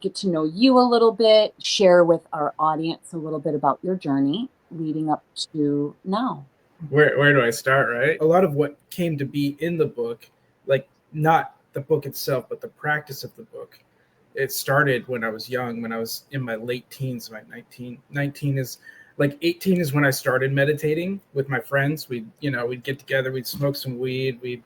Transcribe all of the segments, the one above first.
get to know you a little bit, share with our audience a little bit about your journey leading up to now. Where do I start, right? A lot of what came to be in the book, like not the book itself, but the practice of the book, it started when I was young, when I was in my late teens, my 19 is like 18 is when I started meditating with my friends. We'd get together, we'd smoke some weed, we'd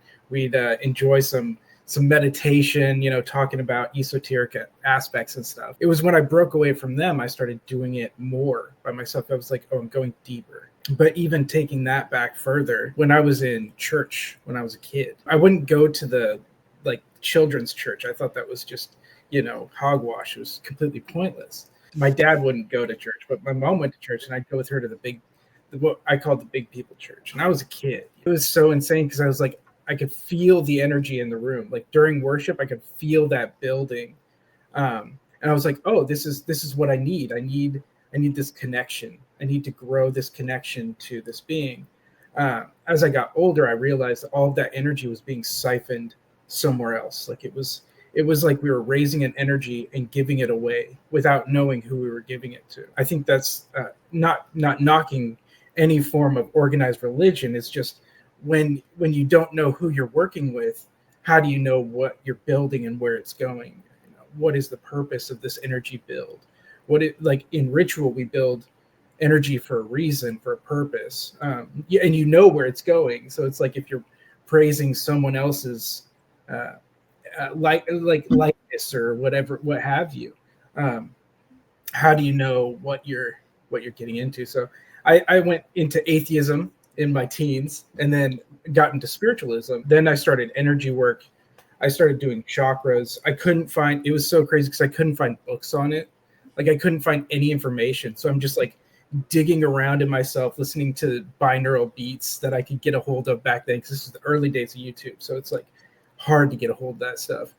enjoy some meditation, talking about esoteric aspects and stuff. It was when I broke away from them, I started doing it more by myself. I was like, oh, I'm going deeper. But even taking that back further, when I was in church, when I was a kid, I wouldn't go to the like children's church. I thought that was just, hogwash. It was completely pointless. My dad wouldn't go to church, but my mom went to church, and I'd go with her to what I called the big people church. And I was a kid. It was so insane because I was like, I could feel the energy in the room. Like during worship, I could feel that building. And I was like, oh, this is what I need. I need this connection. I need to grow this connection to this being. As I got older, I realized that all of that energy was being siphoned somewhere else. Like it was like we were raising an energy and giving it away without knowing who we were giving it to. I think that's not knocking any form of organized religion. It's just when you don't know who you're working with, how do you know what you're building and where it's going? What is the purpose of this energy build? Like in ritual, we build energy for a reason, for a purpose, and you know where it's going. So it's like if you're praising someone else's likeness or whatever, what have you, um, how do you know what you're getting into? So I went into atheism in my teens, and then got into spiritualism. Then I started energy work. I started doing chakras. I couldn't find, it was so crazy because I couldn't find books on it. Like I couldn't find any information. So I'm just like digging around in myself, listening to binaural beats that I could get a hold of back then, because this is the early days of YouTube. So it's like hard to get a hold of that stuff.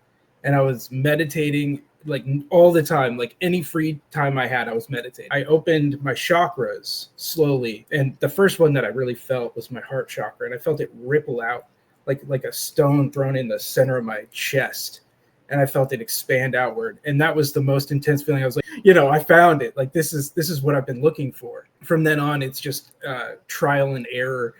And I was meditating like all the time, like any free time I had, I was meditating. I opened my chakras slowly. And the first one that I really felt was my heart chakra. And I felt it ripple out like a stone thrown in the center of my chest, and I felt it expand outward. And that was the most intense feeling. I was like, I found it. Like this is what I've been looking for. From then on, it's just trial and error.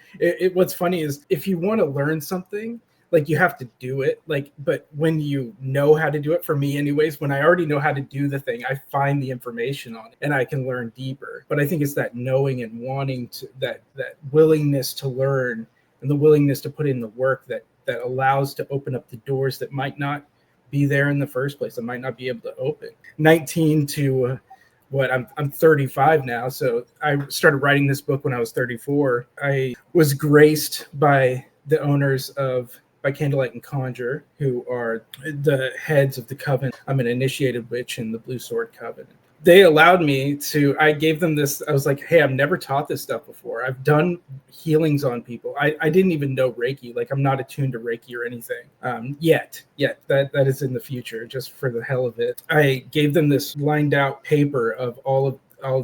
What's funny is if you want to learn something, like you have to do it. Like, but when you know how to do it, for me anyways, when I already know how to do the thing, I find the information on it and I can learn deeper. But I think it's that knowing and wanting to, that willingness to learn, and the willingness to put in the work that allows to open up the doors that might not be there in the first place. I might not be able to open. 19 to what I'm 35 now. So I started writing this book when I was 34. I was graced by the owners of By Candlelight and Conjure, who are the heads of the coven. I'm an initiated witch in the Blue Sword Covenant. They allowed me to, I gave them this, I was like, hey, I've never taught this stuff before. I've done healings on people. I didn't even know Reiki. Like I'm not attuned to Reiki or anything yet. That is in the future, just for the hell of it. I gave them this lined out paper of all of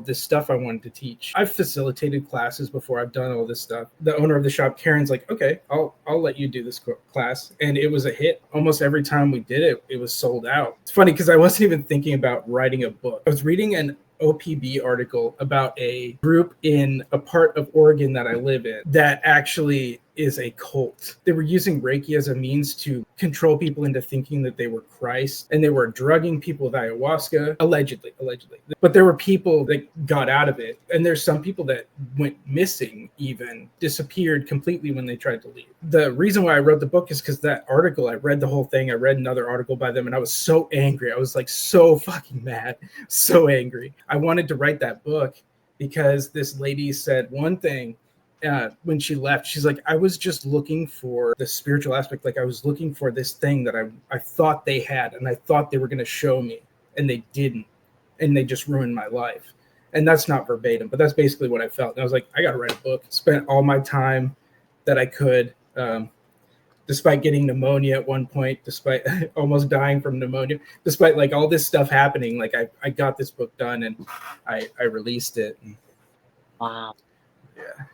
this stuff I wanted to teach. I've facilitated classes before. I've done all this stuff. The owner of the shop, Karen's like, okay, I'll let you do this class. And it was a hit. Almost every time we did it, it was sold out. It's funny because I wasn't even thinking about writing a book. I was reading an OPB article about a group in a part of Oregon that I live in that actually is a cult. They were using Reiki as a means to control people into thinking that they were Christ, and they were drugging people with ayahuasca, allegedly. But there were people that got out of it, and there's some people that went missing, even disappeared completely when they tried to leave. The reason why I wrote the book is because that article, I read the whole thing. I read another article by them, and I was so angry. I was like so fucking mad, so angry. I wanted to write that book because this lady said one thing when she left. She's like, I was just looking for the spiritual aspect. Like I was looking for this thing that I thought they had, and I thought they were going to show me, and they didn't. And they just ruined my life. And that's not verbatim, but that's basically what I felt. And I was like, I got to write a book. Spent all my time that I could, despite getting pneumonia at one point, despite almost dying from pneumonia, despite like all this stuff happening. Like I got this book done, and I released it. Wow. Yeah.